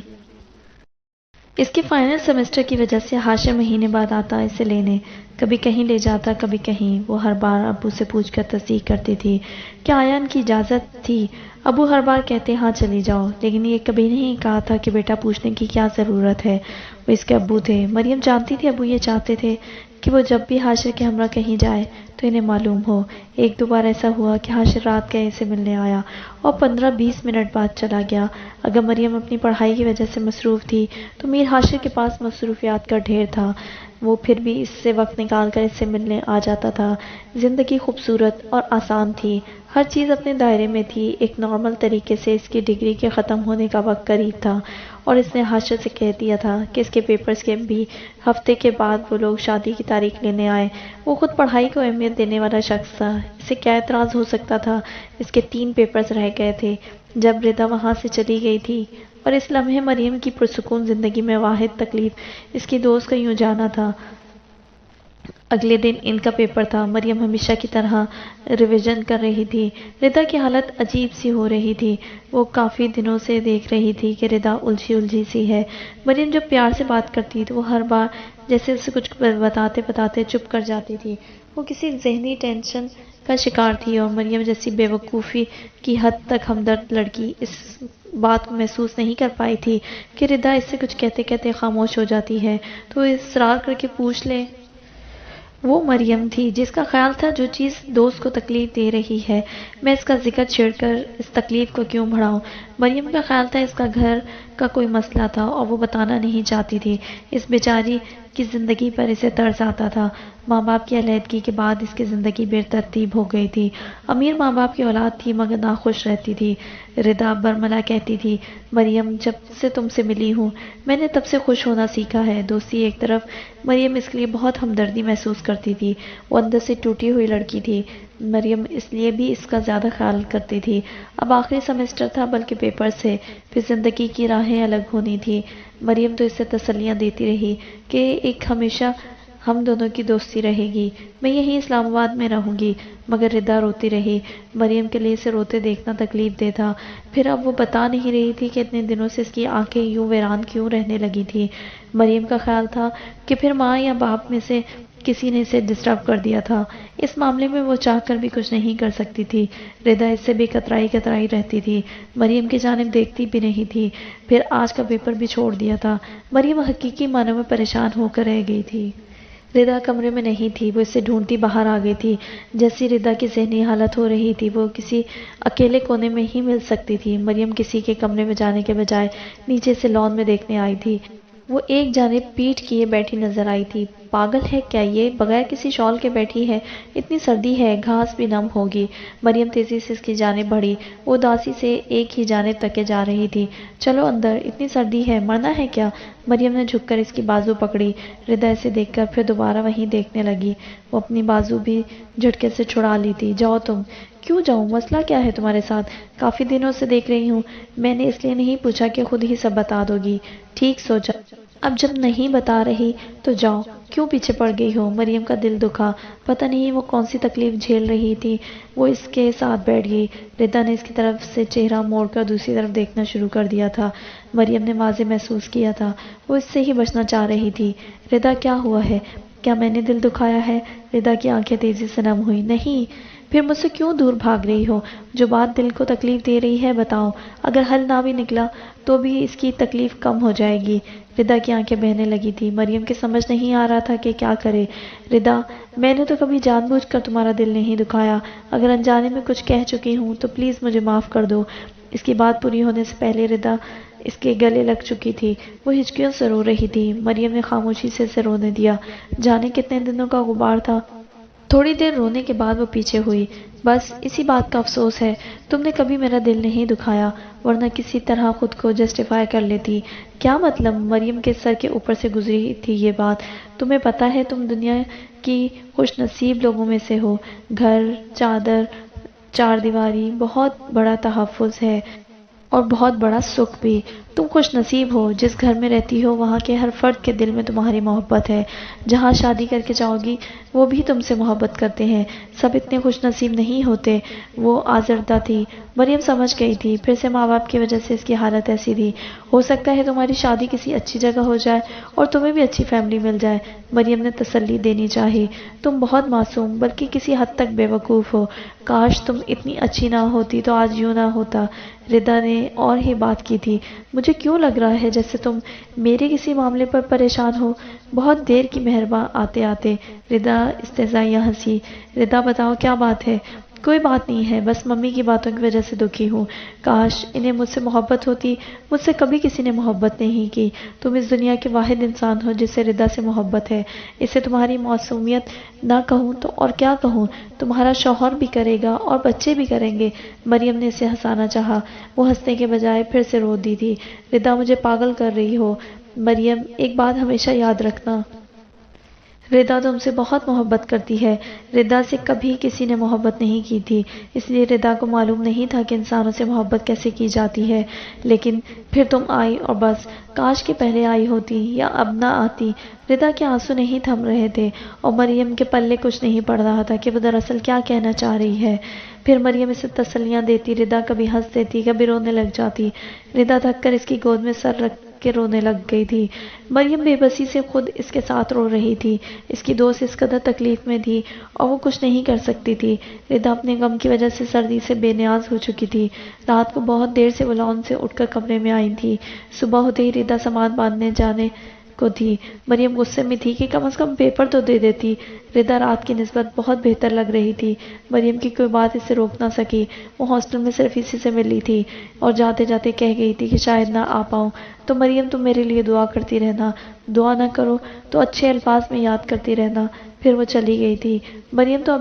اس کے فائنل سیمسٹر کی وجہ سے ہاشم مہینے بعد آتا اسے لینے۔ کبھی کہیں لے جاتا کبھی کہیں۔ وہ ہر بار ابو سے پوچھ کر تصدیق کرتی تھی کہ آیا ان کی اجازت تھی۔ ابو ہر بار کہتے ہاں چلی جاؤ، لیکن یہ کبھی نہیں کہا تھا کہ بیٹا پوچھنے کی کیا ضرورت ہے۔ وہ اس کے ابو تھے۔ مریم جانتی تھی ابو یہ چاہتے تھے کہ وہ جب بھی حاشر کے ہمراہ کہیں جائے تو انہیں معلوم ہو۔ ایک دو بار ایسا ہوا کہ حاشر رات گئے سے ملنے آیا اور 15-20 منٹ بعد چلا گیا۔ اگر مریم اپنی پڑھائی کی وجہ سے مصروف تھی تو میر حاشر کے پاس مصروفیات کا ڈھیر تھا، وہ پھر بھی اس سے وقت نکال کر اس سے ملنے آ جاتا تھا۔ زندگی خوبصورت اور آسان تھی، ہر چیز اپنے دائرے میں تھی۔ ایک نارمل طریقے سے اس کی ڈگری کے ختم ہونے کا وقت قریب تھا اور اس نے حاشر سے کہہ دیا تھا کہ اس کے پیپرز کے بھی ہفتے کے بعد وہ لوگ شادی کی تاریخ لینے آئے۔ وہ خود پڑھائی کو اہمیت دینے والا شخص تھا، اسے کیا اعتراض ہو سکتا تھا؟ اس کے 3 پیپرز رہ گئے تھے جب ردا وہاں سے چلی گئی تھی، اور اس لمحے مریم کی پرسکون زندگی میں واحد تکلیف اس کی دوست کا یوں جانا تھا۔ اگلے دن ان کا پیپر تھا۔ مریم ہمیشہ کی طرح ریویژن کر رہی تھی۔ ردا کی حالت عجیب سی ہو رہی تھی۔ وہ کافی دنوں سے دیکھ رہی تھی کہ ردا الجھی سی ہے۔ مریم جب پیار سے بات کرتی تو وہ ہر بار جیسے اسے کچھ بتاتے بتاتے چپ کر جاتی تھی۔ وہ کسی ذہنی ٹینشن کا شکار تھی اور مریم جیسی بے وقوفی کی حد تک ہمدرد لڑکی اس بات کو محسوس نہیں کر پائی تھی کہ ردا اس سے کچھ کہتے کہتے خاموش ہو جاتی ہے تو وہ اصرار کر کے پوچھ لے۔ وہ مریم تھی جس کا خیال تھا جو چیز دوست کو تکلیف دے رہی ہے میں اس کا ذکر چھیڑ کر اس تکلیف کو کیوں بڑھاؤں۔ مریم کا خیال تھا اس کا گھر کا کوئی مسئلہ تھا اور وہ بتانا نہیں چاہتی تھی۔ اس بیچاری کی زندگی پر اسے ترس آتا تھا۔ ماں باپ کی علیحدگی کے بعد اس کی زندگی بے ترتیب ہو گئی تھی۔ امیر ماں باپ کی اولاد تھی مگر ناخوش رہتی تھی۔ ردا برملا کہتی تھی، مریم جب سے تم سے ملی ہوں میں نے تب سے خوش ہونا سیکھا ہے۔ دوستی ایک طرف مریم اس کے لیے بہت ہمدردی محسوس کرتی تھی۔ وہ اندر سے ٹوٹی ہوئی لڑکی تھی۔ مریم اس لیے بھی اس کا زیادہ خیال کرتی تھی۔ اب آخری سیمسٹر تھا بلکہ پیپر سے پھر زندگی کی راہیں الگ ہونی تھی۔ مریم تو اسے تسلیاں دیتی رہی کہ ایک ہمیشہ ہم دونوں کی دوستی رہے گی، میں یہیں اسلام آباد میں رہوں گی، مگر ردا روتی رہی۔ مریم کے لیے اسے روتے دیکھنا تکلیف دہ تھا۔ پھر اب وہ بتا نہیں رہی تھی کہ اتنے دنوں سے اس کی آنکھیں یوں ویران کیوں رہنے لگی تھی۔ مریم کا خیال تھا کہ پھر ماں یا باپ میں سے کسی نے اسے ڈسٹرب کر دیا تھا۔ اس معاملے میں وہ چاہ کر بھی کچھ نہیں کر سکتی تھی۔ ردا اس سے بھی کترائی رہتی تھی، مریم کی جانب دیکھتی بھی نہیں تھی۔ پھر آج کا پیپر بھی چھوڑ دیا تھا۔ مریم حقیقی معنوں میں پریشان ہو کر رہ گئی تھی۔ ردا کمرے میں نہیں تھی، وہ اسے ڈھونڈتی باہر آ گئی تھی۔ جیسی ردا کی ذہنی حالت ہو رہی تھی وہ کسی اکیلے کونے میں ہی مل سکتی تھی۔ مریم کسی کے کمرے میں جانے کے بجائے نیچے سے لان میں دیکھنے آئی تھی۔ وہ ایک جانب پیٹھ کیے بیٹھی نظر آئی تھی۔ پاگل ہے کیا یہ، بغیر کسی شال کے بیٹھی ہے، اتنی سردی ہے گھاس بھی نم ہوگی۔ مریم تیزی سے اس کی جانب بڑھی، وہ اداسی سے ایک ہی جانب تکے جا رہی تھی۔ چلو اندر، اتنی سردی ہے، مرنا ہے کیا؟ مریم نے جھک کر اس کی بازو پکڑی۔ ردا اسے دیکھ کر پھر دوبارہ وہیں دیکھنے لگی۔ وہ اپنی بازو بھی جھٹکے سے چھڑا لی تھی۔ جاؤ تم۔ کیوں جاؤں؟ مسئلہ کیا ہے تمہارے ساتھ؟ کافی دنوں سے دیکھ رہی ہوں، میں نے اس لیے نہیں پوچھا کہ خود ہی سب بتا دو گی۔ ٹھیک سو جا، اب جب نہیں بتا رہی تو جاؤ، کیوں پیچھے پڑ گئی ہو؟ مریم کا دل دکھا، پتہ نہیں وہ کون سی تکلیف جھیل رہی تھی۔ وہ اس کے ساتھ بیٹھ گئی۔ ردا نے اس کی طرف سے چہرہ موڑ کر دوسری طرف دیکھنا شروع کر دیا تھا۔ مریم نے واضح محسوس کیا تھا وہ اس سے ہی بچنا چاہ رہی تھی۔ ردا کیا ہوا ہے؟ کیا میں نے دل دکھایا ہے؟ ردا کی آنکھیں تیزی سے نم ہوئی۔ نہیں، پھر مجھ سے کیوں دور بھاگ رہی ہو؟ جو بات دل کو تکلیف دے رہی ہے بتاؤ، اگر حل نہ بھی نکلا تو بھی اس کی تکلیف کم ہو جائے گی۔ ردا کی آنکھیں بہنے لگی تھی۔ مریم کے سمجھ نہیں آ رہا تھا کہ کیا کرے۔ ردا، میں نے تو کبھی جان بوجھ کر تمہارا دل نہیں دکھایا، اگر انجانے میں کچھ کہہ چکی ہوں تو پلیز مجھے معاف کر دو۔ اس کی بات پوری ہونے سے پہلے ردا اس کے گلے لگ چکی تھی۔ وہ ہچکیوں سے رو رہی تھی۔ مریم نے خاموشی سے اسے رونے دیا۔ جانے کتنے دنوں کا غبار تھا۔ تھوڑی دیر رونے کے بعد وہ پیچھے ہوئی۔ بس اسی بات کا افسوس ہے، تم نے کبھی میرا دل نہیں دکھایا، ورنہ کسی طرح خود کو جسٹیفائی کر لیتی۔ کیا مطلب؟ مریم کے سر کے اوپر سے گزری تھی یہ بات۔ تمہیں پتہ ہے تم دنیا کی خوش نصیب لوگوں میں سے ہو۔ گھر، چادر، چار دیواری، بہت بڑا تحفظ ہے اور بہت بڑا سکھ بھی۔ تم خوش نصیب ہو، جس گھر میں رہتی ہو وہاں کے ہر فرد کے دل میں تمہاری محبت ہے، جہاں شادی کر کے جاؤ گی وہ بھی تم سے محبت کرتے ہیں، سب اتنے خوش نصیب نہیں ہوتے۔ وہ آزردہ تھی، مریم سمجھ گئی تھی، پھر سے ماں باپ کی وجہ سے اس کی حالت ایسی تھی۔ ہو سکتا ہے تمہاری شادی کسی اچھی جگہ ہو جائے اور تمہیں بھی اچھی فیملی مل جائے، مریم نے تسلی دینی چاہی۔ تم بہت معصوم بلکہ کسی حد تک بے وقوف ہو، کاش تم اتنی اچھی نہ ہوتی تو آج یوں نہ ہوتا۔ ردا نے اور ہی بات کی تھی، مجھے کیوں لگ رہا ہے جیسے تم میرے کسی معاملے پر پریشان ہو؟ بہت دیر کی مہرباں آتے آتے ردا استہزائیہ ہنسی۔ ردا بتاؤ کیا بات ہے؟ کوئی بات نہیں ہے، بس ممی کی باتوں کی وجہ سے دکھی ہوں، کاش انہیں مجھ سے محبت ہوتی، مجھ سے کبھی کسی نے محبت نہیں کی۔ تم اس دنیا کے واحد انسان ہو جسے ردا سے محبت ہے، اسے تمہاری معصومیت نہ کہوں تو اور کیا کہوں، تمہارا شوہر بھی کرے گا اور بچے بھی کریں گے۔ مریم نے اسے ہنسانا چاہا، وہ ہنسنے کے بجائے پھر سے رو دی تھی۔ ردا مجھے پاگل کر رہی ہو۔ مریم ایک بات ہمیشہ یاد رکھنا، ردا تم سے بہت محبت کرتی ہے۔ ردا سے کبھی کسی نے محبت نہیں کی تھی، اس لیے ردا کو معلوم نہیں تھا کہ انسانوں سے محبت کیسے کی جاتی ہے، لیکن پھر تم آئی اور بس، کاش کہ پہلے آئی ہوتی یا اب نہ آتی۔ ردا کے آنسو نہیں تھم رہے تھے اور مریم کے پلے کچھ نہیں پڑ رہا تھا کہ وہ دراصل کیا کہنا چاہ رہی ہے۔ پھر مریم اسے تسلیاں دیتی، ردا کبھی ہنس دیتی، کبھی رونے لگ جاتی۔ ردا تھک کر اس کی گود میں سر رکھ کے رونے لگ گئی تھی۔ مریم بے بسی سے خود اس کے ساتھ رو رہی تھی، اس کی دوست اس قدر تکلیف میں تھی اور وہ کچھ نہیں کر سکتی تھی۔ ردا اپنے غم کی وجہ سے سردی سے بے نیاز ہو چکی تھی۔ رات کو بہت دیر سے وہ لان سے اٹھ کر کمرے میں آئی تھی۔ صبح ہوتے ہی ردا سامان باندھنے جانے کو تھی۔ مریم غصے میں تھی کہ کم از کم پیپر تو دے دیتی۔ ردا رات کی نسبت بہت بہتر لگ رہی تھی، مریم کی کوئی بات اسے روک نہ سکی۔ وہ ہاسٹل میں صرف اسی سے ملی تھی اور جاتے جاتے کہہ گئی تھی کہ شاید نہ آ پاؤں، تو مریم تم میرے لیے دعا کرتی رہنا، دعا نہ کرو تو اچھے الفاظ میں یاد کرتی رہنا۔ پھر وہ چلی گئی تھی۔ مریم تو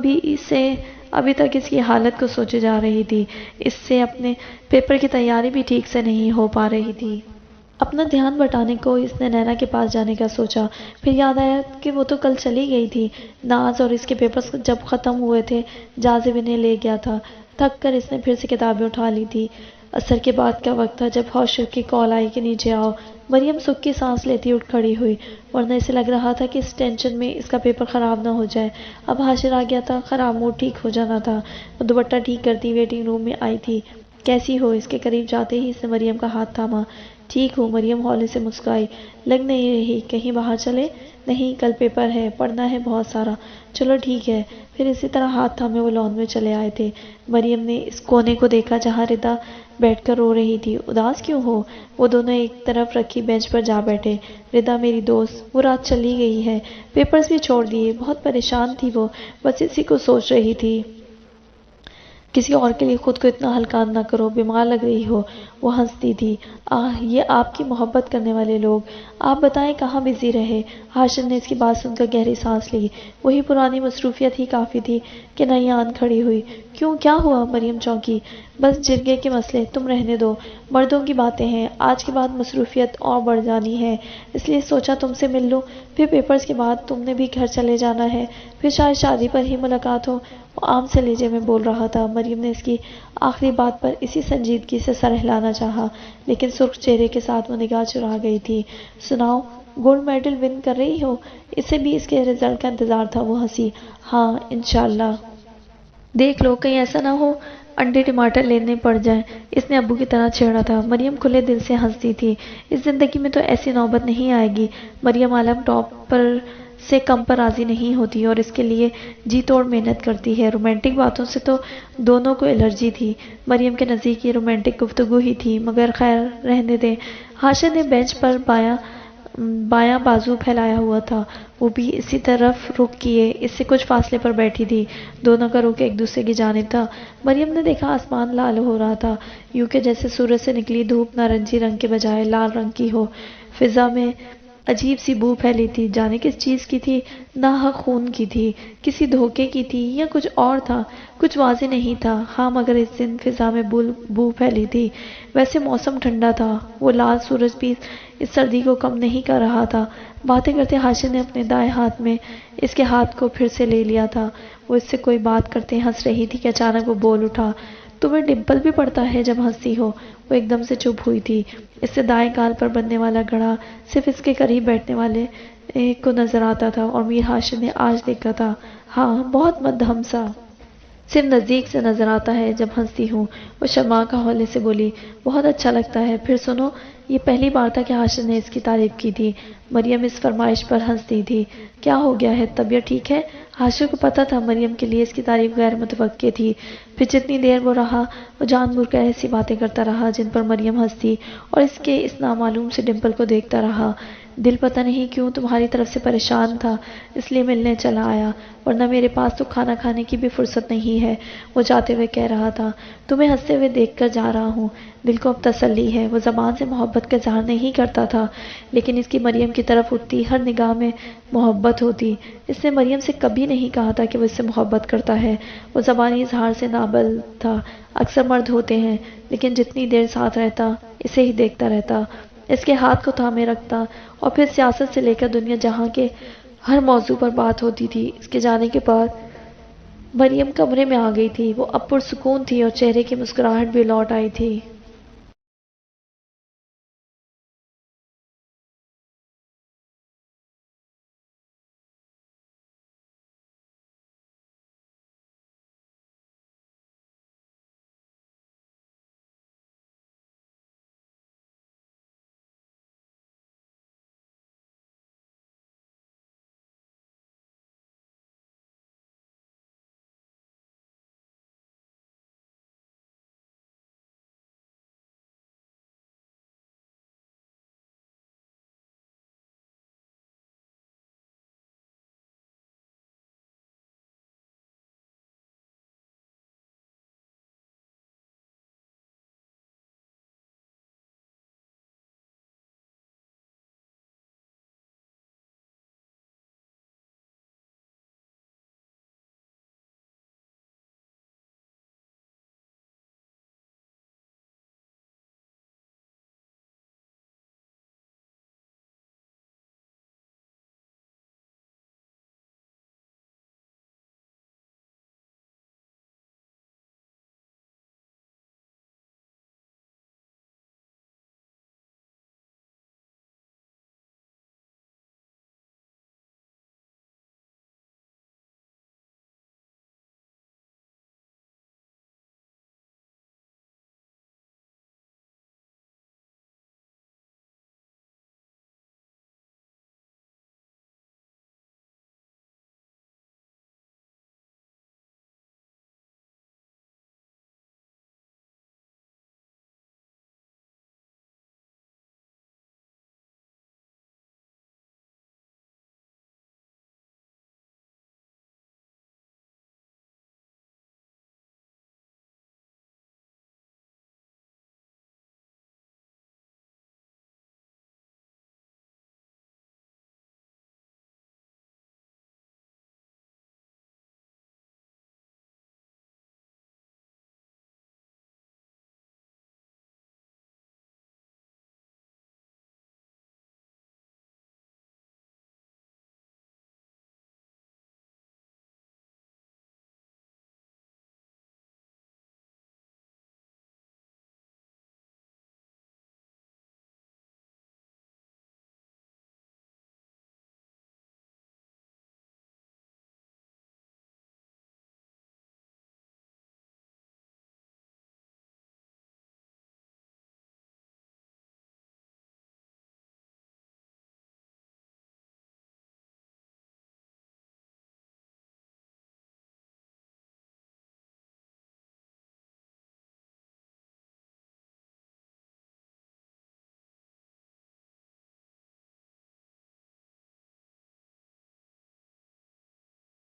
ابھی تک اس کی حالت کو سوچے جا رہی تھی، اس سے اپنے پیپر کی تیاری بھی ٹھیک سے نہیں ہو پا رہی تھی۔ اپنا دھیان بٹانے کو اس نے نینا کے پاس جانے کا سوچا، پھر یاد آیا کہ وہ تو کل چلی گئی تھی۔ ناز اور اس کے پیپرز جب ختم ہوئے تھے جازب انہیں لے گیا تھا۔ تھک کر اس نے پھر سے کتابیں اٹھا لی تھی۔ عصر کے بعد کا وقت تھا جب ہاسٹل کی کال آئی کہ نیچے آؤ۔ مریم سکھ کی سانس لیتی اٹھ کھڑی ہوئی، ورنہ اسے لگ رہا تھا کہ اس ٹینشن میں اس کا پیپر خراب نہ ہو جائے۔ اب حاشر آ گیا تھا، خراب موڈ ٹھیک ہو جانا تھا۔ وہ دوپٹہ ٹھیک کرتی ویٹنگ روم میں آئی تھی۔ کیسی ہو؟ اس کے قریب جاتے ہی اس نے مریم کا ہاتھ تھاما۔ ٹھیک ہوں، مریم ہولے سے مسکرائی۔ لگ نہیں رہی، کہیں باہر چلے؟ نہیں، کل پیپر ہے، پڑھنا ہے بہت سارا۔ چلو ٹھیک ہے۔ پھر اسی طرح ہاتھ تھامے وہ لان میں چلے آئے تھے۔ مریم نے اس کونے کو دیکھا جہاں ردا بیٹھ کر رو رہی تھی۔ اداس کیوں ہو؟ وہ دونوں ایک طرف رکھی بینچ پر جا بیٹھے۔ ردا میری دوست، وہ رات چلی گئی ہے، پیپرز بھی چھوڑ دیے، بہت پریشان تھی وہ، بس اسی کو سوچ رہی تھی۔ کسی اور کے لیے خود کو اتنا ہلکا نہ کرو، بیمار لگ رہی ہو۔ وہ ہنستی تھی۔ یہ آپ کی محبت کرنے والے لوگ، آپ بتائیں کہاں بزی رہے؟ حاشر نے اس کی بات سن کر گہری سانس لی۔ وہی پرانی مصروفیت ہی کافی تھی کہ نئی آن کھڑی ہوئی۔ کیوں، کیا ہوا؟ مریم چونکی۔ بس جرگے کے مسئلے، تم رہنے دو، مردوں کی باتیں ہیں، آج کے بعد مصروفیت اور بڑھ جانی ہے، اس لیے سوچا تم سے مل لوں۔ پھر پیپرز کے بعد تم نے بھی گھر چلے جانا ہے، پھر شاید شادی پر ہی ملاقات ہو۔ وہ عام سے لہجے میں بول رہا تھا۔ مریم نے اس کی آخری بات پر اسی سنجیدگی سے سر ہلانا چاہا، لیکن سرخ چہرے کے ساتھ وہ نگاہ چرا گئی تھی۔ سناؤ، گولڈ میڈل ون کر رہی ہو؟ اسے بھی اس کے رزلٹ کا انتظار تھا۔ وہ ہنسی۔ ہاں انشاءاللہ۔ دیکھ لو کہیں ایسا نہ ہو انڈے ٹماٹر لینے پڑ جائیں، اس نے ابو کی طرح چھیڑا تھا۔ مریم کھلے دل سے ہنستی تھی۔ اس زندگی میں تو ایسی نوبت نہیں آئے گی۔ مریم عالم ٹاپ پر سے کم پر راضی نہیں ہوتی اور اس کے لیے جی توڑ محنت کرتی ہے۔ رومانٹک باتوں سے تو دونوں کو الرجی تھی۔ مریم کے نزدیک یہ رومانٹک گفتگو ہی تھی، مگر خیر رہنے دیں۔ حاشر نے بینچ پر بایاں بازو پھیلایا ہوا تھا، وہ بھی اسی طرف رخ کیے اس سے کچھ فاصلے پر بیٹھی تھی۔ دونوں کا رخ ایک دوسرے کی جانب تھا۔ مریم نے دیکھا آسمان لال ہو رہا تھا، یوں کہ جیسے سورج سے نکلی دھوپ نارنجی رنگ کے بجائے لال رنگ کی ہو۔ فضا میں عجیب سی بو پھیلی تھی، جانے کس چیز کی تھی؟ ناحق خون کی تھی، کسی دھوکے کی تھی یا کچھ اور تھا؟ کچھ واضح نہیں تھا۔ ہاں مگر اس دن فضا میں بو پھیلی تھی۔ ویسے موسم ٹھنڈا تھا، وہ لال سورج بھی اس سردی کو کم نہیں کر رہا تھا۔ باتیں کرتے حاشر نے اپنے دائیں ہاتھ میں اس کے ہاتھ کو پھر سے لے لیا تھا۔ وہ اس سے کوئی بات کرتے ہنس رہی تھی کہ اچانک وہ بول اٹھا، تمہیں ڈمپل بھی پڑتا ہے جب ہنستی ہو؟ وہ ایک دم سے چپ ہوئی تھی۔ اس سے دائیں گال پر بننے والا گڑھا صرف اس کے قریب بیٹھنے والے کو نظر آتا تھا اور میر ہاشم نے آج دیکھا تھا۔ ہاں، بہت مدھم سا، صرف نزدیک سے نظر آتا ہے جب ہنستی ہوں۔ وہ شرما کا ہولے سے بولی، بہت اچھا لگتا ہے۔ پھر سنو، یہ پہلی بار تھا کہ ہاشم نے اس کی تعریف کی تھی۔ مریم اس فرمائش پر ہنستی تھی۔ کیا ہو گیا ہے؟ طبیعت ٹھیک ہے؟ ہاشم کو پتا تھا مریم کے لیے اس کی تعریف غیر متوقع تھی۔ پھر جتنی دیر وہ رہا، وہ جان بوجھ کر ایسی باتیں کرتا رہا جن پر مریم ہنستی اور اس کے اس نامعلوم سے ڈمپل کو دیکھتا رہا۔ دل پتہ نہیں کیوں تمہاری طرف سے پریشان تھا، اس لیے ملنے چلا آیا، ورنہ میرے پاس تو کھانا کھانے کی بھی فرصت نہیں ہے، وہ جاتے ہوئے کہہ رہا تھا۔ تمہیں ہنستے ہوئے دیکھ کر جا رہا ہوں، دل کو اب تسلی ہے۔ وہ زبان سے محبت کا اظہار نہیں کرتا تھا، لیکن اس کی مریم کی طرف اٹھتی ہر نگاہ میں محبت ہوتی۔ اس نے مریم سے کبھی نہیں کہا تھا کہ وہ اس سے محبت کرتا ہے۔ وہ زبانی اظہار سے نابلد تھا۔ اکثر مرد ہوتے ہیں، لیکن جتنی دیر ساتھ رہتا، اسے ہی دیکھتا رہتا، اس کے ہاتھ کو تھامے رکھتا، اور پھر سیاست سے لے کر دنیا جہاں کے ہر موضوع پر بات ہوتی تھی۔ اس کے جانے کے بعد مریم کمرے میں آ گئی تھی۔ وہ اب پرسکون تھی اور چہرے کی مسکراہٹ بھی لوٹ آئی تھی۔